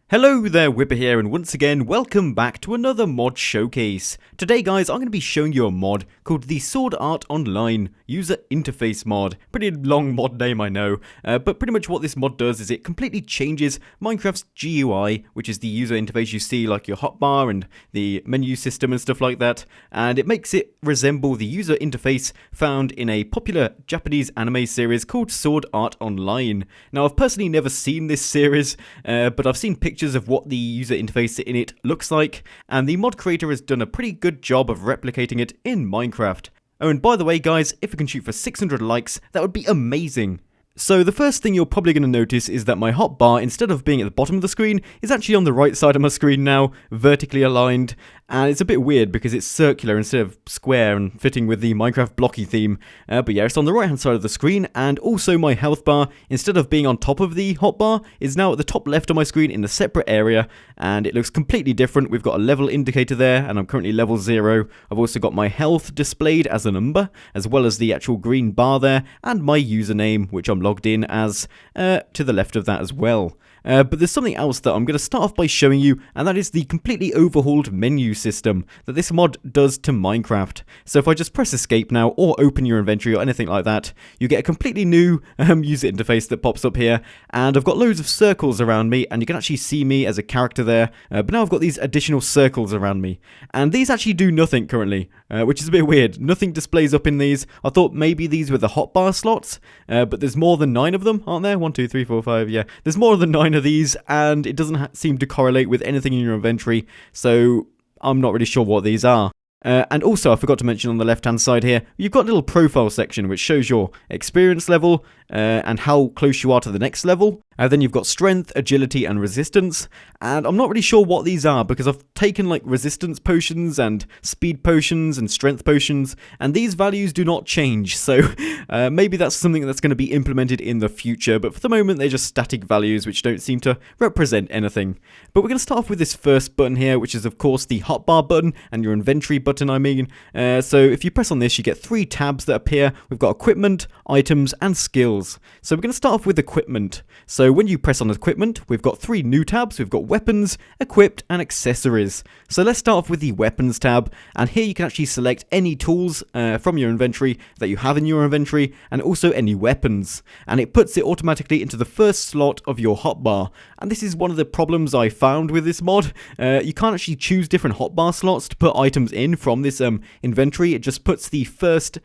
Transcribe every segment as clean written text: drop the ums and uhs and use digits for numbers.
Hello there, Wipper here, and once again, welcome back to another mod showcase. Today guys, I'm going to be showing you a mod called the Sword Art Online User Interface Mod. Pretty long mod name, I know, but pretty much what this mod does is it completely changes Minecraft's GUI, which is the user interface you see like your hotbar and the menu system and stuff like that, and it makes it resemble the user interface found in a popular Japanese anime series called Sword Art Online. Now, I've personally never seen this series, but I've seen pictures of what the user interface in it looks like, and the mod creator has done a pretty good job of replicating it in Minecraft. Oh, and by the way guys, if we can shoot for 600 likes, that would be amazing. So the first thing you're probably going to notice is that my hotbar, instead of being at the bottom of the screen, is actually on the right side of my screen now, vertically aligned, and it's a bit weird because it's circular instead of square and fitting with the Minecraft blocky theme, but yeah, it's on the right hand side of the screen, and also my health bar, instead of being on top of the hotbar, is now at the top left of my screen in a separate area, and it looks completely different. We've got a level indicator there, and I'm currently level 0. I've also got my health displayed as a number, as well as the actual green bar there, and my username, which I'm logged in as, to the left of that as well. But there's something else that I'm going to start off by showing you, and that is the completely overhauled menu system that this mod does to Minecraft. So if I just press escape now, or open your inventory or anything like that, you get a completely new user interface that pops up here, and I've got loads of circles around me, and you can actually see me as a character there, but now I've got these additional circles around me, and these actually do nothing currently, which is a bit weird. Nothing displays up in these. I thought maybe these were the hotbar slots, but there's more than 9 of them, aren't there? 1, 2, 3, 4, 5, yeah. There's more than 9 of these, and it doesn't seem to correlate with anything in your inventory, so I'm not really sure what these are. And also, I forgot to mention on the left-hand side here, you've got a little profile section which shows your experience level and how close you are to the next level. Then you've got strength, agility, and resistance. And I'm not really sure what these are because I've taken like resistance potions and speed potions and strength potions, and these values do not change. So maybe that's something that's going to be implemented in the future, but for the moment they're just static values which don't seem to represent anything. But we're going to start off with this first button here, which is of course the hotbar button and your inventory button, I mean. So if you press on this, you get 3 tabs that appear. We've got equipment, items, and skills. So we're going to start off with equipment. So when you press on equipment, we've got 3 new tabs. We've got weapons, equipped, and accessories. So let's start off with the weapons tab, and here you can actually select any tools from your inventory that you have in your inventory, and also any weapons, and it puts it automatically into the first slot of your hotbar. And this is one of the problems I found with this mod. You can't actually choose different hotbar slots to put items in from this inventory. It just puts the first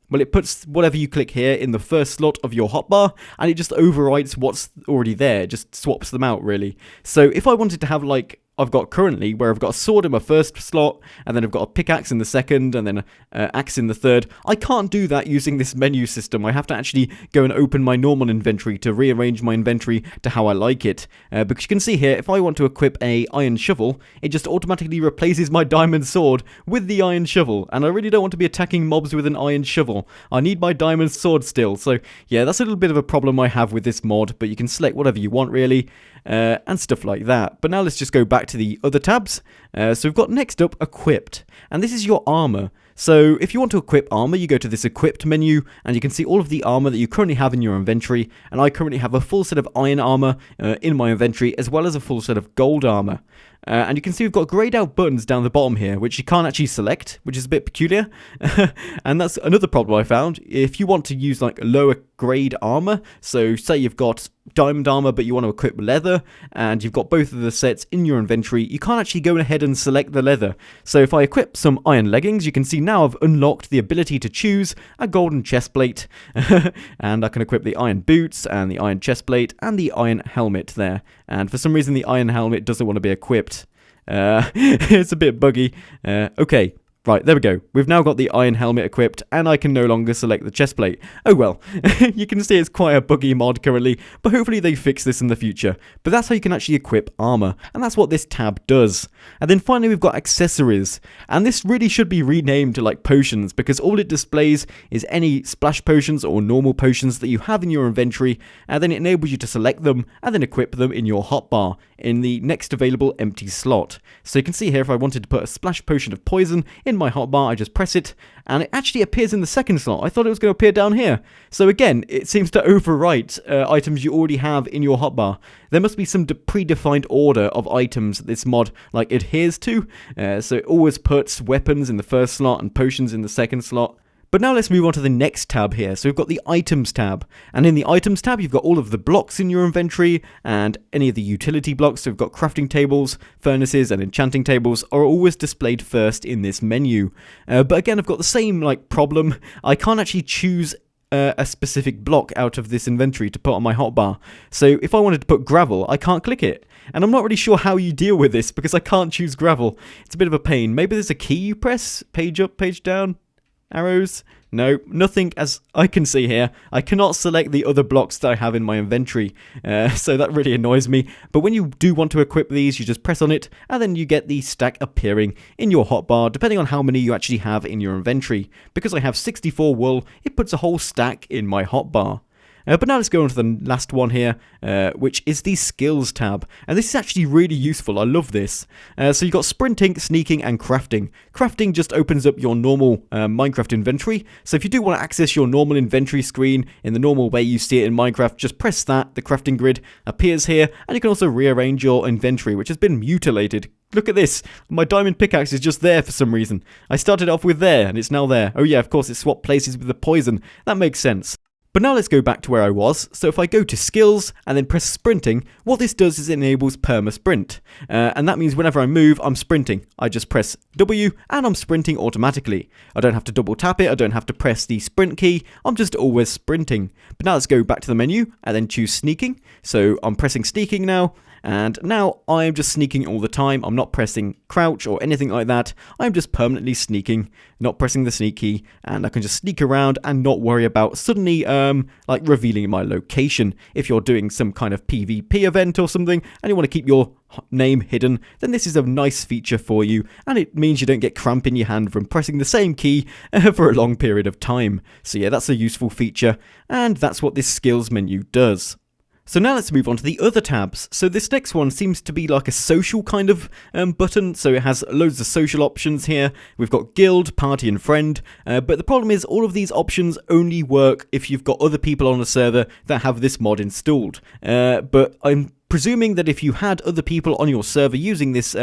well, it puts whatever you click here in the first slot of your hotbar, and it just overwrites what's already there. It just swaps them out, really. So if I wanted to have, like I've got currently, where I've got a sword in my first slot, and then I've got a pickaxe in the second, and then an axe in the third, I can't do that using this menu system. I have to actually go and open my normal inventory to rearrange my inventory to how I like it. Because you can see here, if I want to equip a iron shovel, it just automatically replaces my diamond sword with the iron shovel, and I really don't want to be attacking mobs with an iron shovel. I need my diamond sword still, so yeah, that's a little bit of a problem I have with this mod, but you can select whatever you want, really. And stuff like that. But now let's just go back to the other tabs. So we've got next up equipped, and this is your armor. So if you want to equip armor, you go to this equipped menu, and you can see all of the armor that you currently have in your inventory, and I currently have a full set of iron armor in my inventory, as well as a full set of gold armor. And you can see we've got grayed out buttons down the bottom here, which you can't actually select, which is a bit peculiar. And that's another problem I found. If you want to use like lower grade armor, so say you've got diamond armor but you want to equip leather, and you've got both of the sets in your inventory, you can't actually go ahead and select the leather. So if I equip some iron leggings, you can see now I've unlocked the ability to choose a golden chestplate, and I can equip the iron boots and the iron chestplate and the iron helmet there. And for some reason the iron helmet doesn't want to be equipped. It's a bit buggy. Okay. Right, there we go. We've now got the iron helmet equipped, and I can no longer select the chestplate. Oh well, you can see it's quite a buggy mod currently, but hopefully they fix this in the future. But that's how you can actually equip armor, and that's what this tab does. And then finally we've got accessories, and this really should be renamed to like potions, because all it displays is any splash potions or normal potions that you have in your inventory, and then it enables you to select them and then equip them in your hotbar in the next available empty slot. So you can see here, if I wanted to put a splash potion of poison in in my hotbar, I just press it, and it actually appears in the second slot. I thought it was going to appear down here. So again, it seems to overwrite items you already have in your hotbar. There must be some predefined order of items that this mod adheres to. So it always puts weapons in the first slot and potions in the second slot. But now let's move on to the next tab here. So we've got the items tab, and in the items tab you've got all of the blocks in your inventory and any of the utility blocks. So we've got crafting tables, furnaces and enchanting tables are always displayed first in this menu. But again, I've got the same problem. I can't actually choose a specific block out of this inventory to put on my hotbar. So if I wanted to put gravel, I can't click it. And I'm not really sure how you deal with this because I can't choose gravel. It's a bit of a pain. Maybe there's a key you press, page up, page down. Arrows? No, nothing as I can see here. I cannot select the other blocks that I have in my inventory, so that really annoys me. But when you do want to equip these, you just press on it, and then you get the stack appearing in your hotbar, depending on how many you actually have in your inventory. Because I have 64 wool, it puts a whole stack in my hotbar. But now let's go on to the last one here, which is the skills tab. And this is actually really useful. I love this. So you've got sprinting, sneaking, and crafting. Crafting just opens up your normal Minecraft inventory. So if you do want to access your normal inventory screen in the normal way you see it in Minecraft, just press that. The crafting grid appears here. And you can also rearrange your inventory, which has been mutilated. Look at this. My diamond pickaxe is just there for some reason. I started off with there, and it's now there. Oh yeah, of course, it swapped places with the poison. That makes sense. But now let's go back to where I was. So if I go to skills and then press sprinting, what this does is it enables perma sprint. And that means whenever I move, I'm sprinting. I just press W and I'm sprinting automatically. I don't have to double tap it. I don't have to press the sprint key. I'm just always sprinting. But now let's go back to the menu and then choose sneaking. So I'm pressing sneaking now. And now I'm just sneaking all the time. I'm not pressing crouch or anything like that. I'm just permanently sneaking, not pressing the sneak key, and I can just sneak around and not worry about suddenly revealing my location. If you're doing some kind of PvP event or something and you want to keep your name hidden, then this is a nice feature for you, and it means you don't get cramp in your hand from pressing the same key for a long period of time. So yeah, that's a useful feature, and that's what this skills menu does. So now let's move on to the other tabs. So this next one seems to be like a social kind of button. So it has loads of social options here. We've got guild, party and friend. But the problem is all of these options only work if you've got other people on a server that have this mod installed. But I'm presuming that if you had other people on your server using this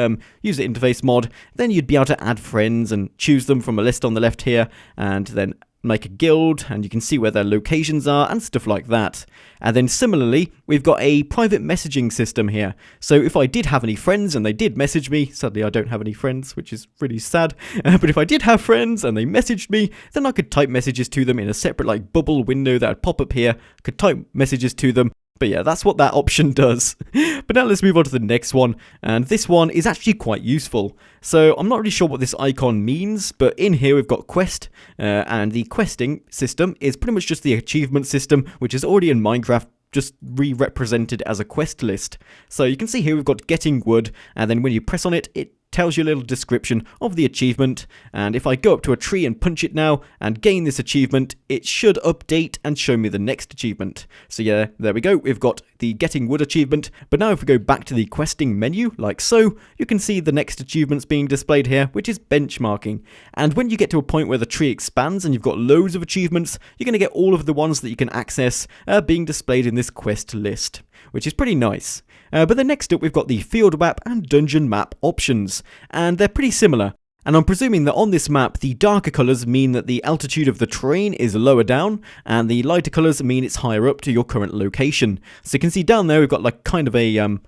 user interface mod, then you'd be able to add friends and choose them from a list on the left here, and then make a guild, and you can see where their locations are and stuff like that. And then similarly, we've got a private messaging system here. So if I did have any friends and they did message me, sadly I don't have any friends, which is really sad, but if I did have friends and they messaged me, then I could type messages to them in a separate bubble window that would pop up here. I could type messages to them. But yeah, that's what that option does. But now let's move on to the next one, and this one is actually quite useful. So I'm not really sure what this icon means, but in here we've got quest, and the questing system is pretty much just the achievement system, which is already in Minecraft, just re-represented as a quest list. So you can see here we've got getting wood, and then when you press on it, it tells you a little description of the achievement. And if I go up to a tree and punch it now and gain this achievement, it should update and show me the next achievement. So yeah, there we go. We've got the getting wood achievement. But now if we go back to the questing menu, like so, you can see the next achievements being displayed here, which is benchmarking. And when you get to a point where the tree expands and you've got loads of achievements, you're going to get all of the ones that you can access being displayed in this quest list, which is pretty nice. But then next up we've got the field map and dungeon map options, and they're pretty similar. And I'm presuming that on this map, the darker colours mean that the altitude of the terrain is lower down, and the lighter colours mean it's higher up to your current location. So you can see down there we've got kind of a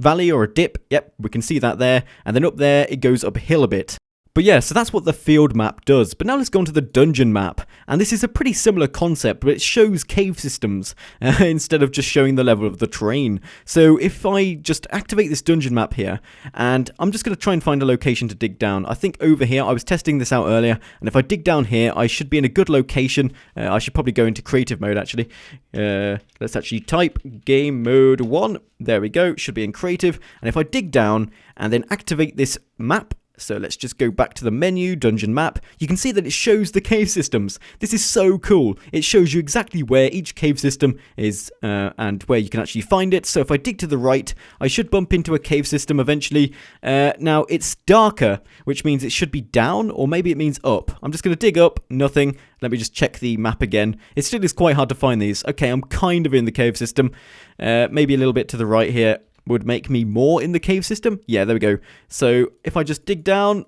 valley or a dip. Yep, we can see that there. And then up there it goes uphill a bit. But yeah, so that's what the field map does. But now let's go on to the dungeon map. And this is a pretty similar concept, but it shows cave systems instead of just showing the level of the terrain. So if I just activate this dungeon map here, and I'm just going to try and find a location to dig down. I think over here, I was testing this out earlier, and if I dig down here, I should be in a good location. I should probably go into creative mode, actually. Let's actually type game mode 1. There we go, should be in creative. And if I dig down and then activate this map, So let's just go back to the menu, dungeon map. You can see that it shows the cave systems. This is so cool. It shows you exactly where each cave system is and where you can actually find it. So if I dig to the right, I should bump into a cave system eventually. Now it's darker, which means it should be down, or maybe it means up. I'm just going to dig up, nothing. Let me just check the map again. It still is quite hard to find these. Okay, I'm kind of in the cave system. Maybe a little bit to the right here would make me more in the cave system. Yeah, there we go. So if I just dig down,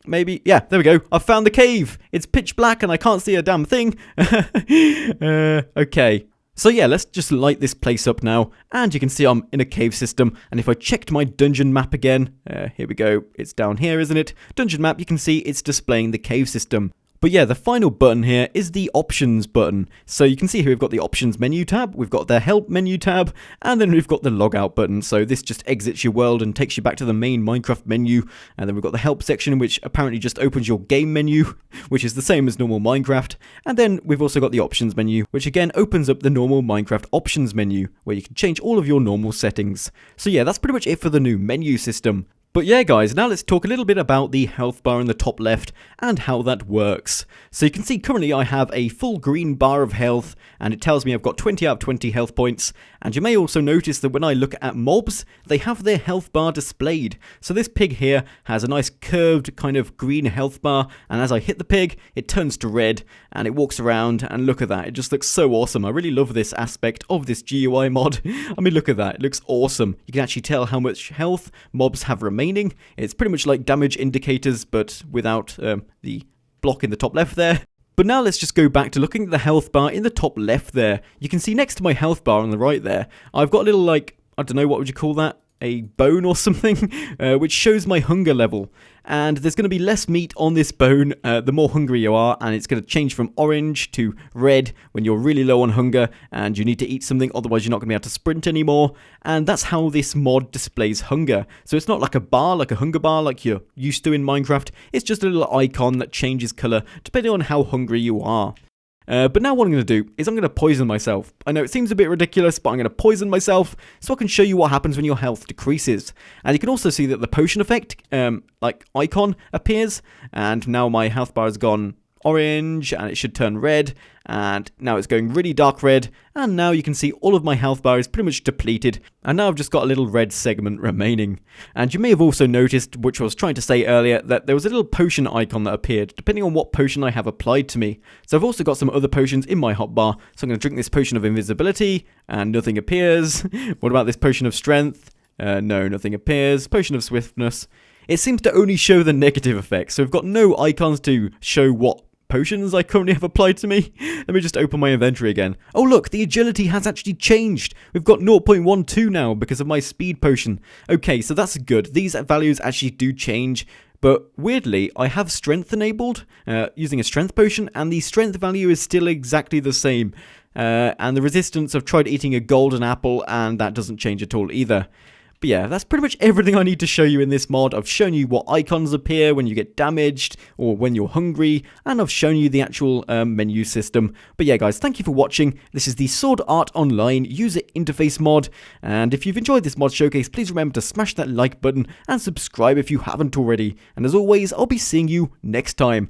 maybe, yeah, there we go. I found the cave. It's pitch black and I can't see a damn thing. Okay. So yeah, let's just light this place up now. And you can see I'm in a cave system. And if I checked my dungeon map again, here we go. It's down here, isn't it? Dungeon map, you can see it's displaying the cave system. But yeah, the final button here is the options button. So you can see here we've got the options menu tab, we've got the help menu tab, and then we've got the logout button. So this just exits your world and takes you back to the main Minecraft menu. And then we've got the help section, which apparently just opens your game menu, which is the same as normal Minecraft. And then we've also got the options menu, which again opens up the normal Minecraft options menu, where you can change all of your normal settings. So yeah, that's pretty much it for the new menu system. But yeah guys, now let's talk a little bit about the health bar in the top left and how that works. So you can see currently I have a full green bar of health and it tells me I've got 20 out of 20 health points. And you may also notice that when I look at mobs, they have their health bar displayed. So this pig here has a nice curved kind of green health bar, and as I hit the pig, it turns to red and it walks around, and look at that, it just looks so awesome. I really love this aspect of this GUI mod. I mean, look at that, it looks awesome. You can actually tell how much health mobs have remaining. It's pretty much like damage indicators, but without the block in the top left there. But now let's just go back to looking at the health bar in the top left there. You can see next to my health bar on the right there, I've got a little, like, I don't know, what would you call that? A bone or something, which shows my hunger level. And there's going to be less meat on this bone the more hungry you are, and it's going to change from orange to red when you're really low on hunger and you need to eat something, otherwise you're not going to be able to sprint anymore. And that's how this mod displays hunger. So it's not like a bar, like a hunger bar like you're used to in Minecraft. It's just a little icon that changes colour depending on how hungry you are. But now what I'm going to do is I'm going to poison myself. I know it seems a bit ridiculous, but I'm going to poison myself so I can show you what happens when your health decreases. And you can also see that the potion effect, like icon, appears. And now my health bar has gone orange and it should turn red. And now it's going really dark red. And now you can see all of my health bar is pretty much depleted. And now I've just got a little red segment remaining. And you may have also noticed, which I was trying to say earlier, that there was a little potion icon that appeared, depending on what potion I have applied to me. So I've also got some other potions in my hotbar. So I'm going to drink this potion of invisibility, and nothing appears. What about this potion of strength? No, nothing appears. Potion of swiftness. It seems to only show the negative effects. So we've got no icons to show what potions I currently have applied to me. Let me just open my inventory again. Oh look, the agility has actually changed. We've got 0.12 now because of my speed potion. Okay, so that's good. These values actually do change. But weirdly, I have strength enabled using a strength potion, and the strength value is still exactly the same. And the resistance, I've tried eating a golden apple and that doesn't change at all either. But yeah, that's pretty much everything I need to show you in this mod. I've shown you what icons appear when you get damaged or when you're hungry, and I've shown you the actual menu system. But yeah guys, thank you for watching. This is the Sword Art Online user interface mod, and if you've enjoyed this mod showcase, please remember to smash that like button and subscribe if you haven't already. And as always, I'll be seeing you next time.